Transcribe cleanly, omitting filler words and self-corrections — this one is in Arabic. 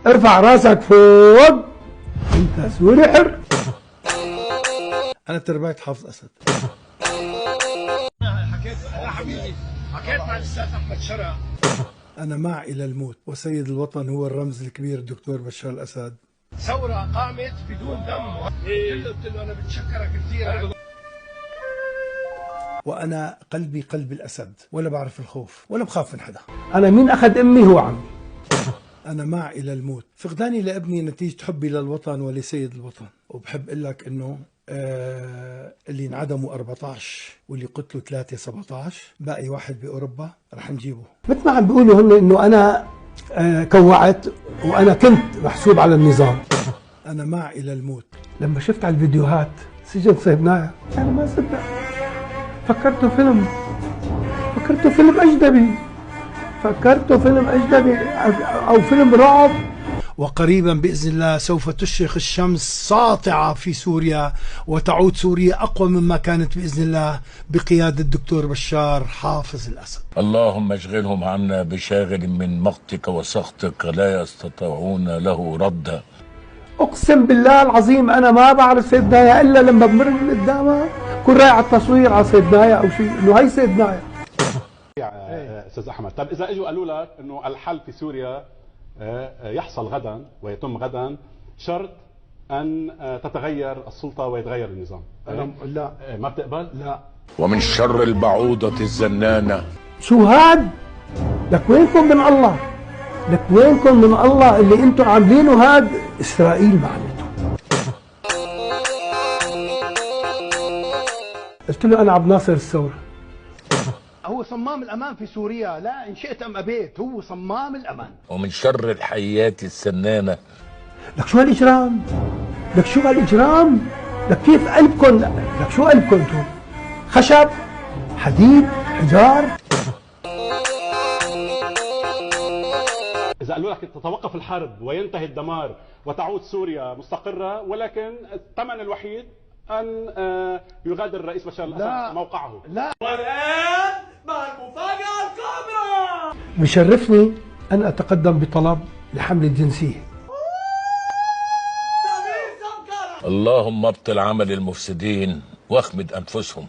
ارفع راسك فوق، انت سوري حر. انا تربيت حافظ اسد. حكيت يا حبيبي، حكيت مع الاستاذ احمد شرع. انا مع الى الموت، وسيد الوطن هو الرمز الكبير الدكتور بشار الاسد. ثوره قامت بدون دم. قلت له انا بتشكرك كثير. وانا قلبي قلب الاسد، ولا بعرف الخوف ولا بخاف من حدا. انا مين اخذ امي هو عمي. أنا مع إلى الموت. فقداني لابني نتيجة حبي للوطن ولسيد الوطن. وبحب أقول لك إنه اللي انعدموا 14 واللي قتلوا 3 17، باقي واحد بأوروبا رح نجيبه. مثل ما عم بيقولوا هن إنه أنا كوعت وأنا كنت محسوب على النظام. أنا مع إلى الموت. لما شفت على الفيديوهات سجن صهيبنايا أنا ما صدق، فكرته فيلم أجنبي، فكرته فيلم أجنبي أو فيلم رعب. وقريبا بإذن الله سوف تشرق الشمس ساطعة في سوريا، وتعود سوريا أقوى مما كانت بإذن الله بقيادة الدكتور بشار حافظ الأسد. اللهم اشغلهم عنا بشاغل من مقتك وسخطك لا يستطيعون له ردا. أقسم بالله العظيم أنا ما بعرف سيدنايا إلا لما بمر من قدامها كون رايح على التصوير على سيدنايا أو شيء إنه هي سيدنايا. استاذ احمد، طب اذا اجوا قالوا لك انه الحل في سوريا يحصل غدا ويتم غدا، شرط ان تتغير السلطه ويتغير النظام، لا ما بتقبل؟ لا. ومن شر البعوضة الزنانة. شو هاد؟ لك وينكم من الله؟ لك وينكم من الله اللي انتم عاملينه هاد؟ اسرائيل ما عملته. قلت له انا عبد ناصر الثورة. هو صمام الامان في سوريا، لا ان شئت ام ابيت هو صمام الامان. ومن شر الحيات السنانة. لك شو هالاجرام؟ لك شو هالاجرام؟ لك كيف قلبكم؟ لك شو قلبكم انتم؟ خشب؟ حديد؟ حجار؟ اذا قالوا لك تتوقف الحرب وينتهي الدمار وتعود سوريا مستقره، ولكن الثمن الوحيد ان يغادر الرئيس بشار الاسد موقعه. لا. والان مع المفاجاه الكبرى، بشرفني ان اتقدم بطلب لحمل الجنسيه. اللهم ابطل عمل المفسدين واخمد انفسهم.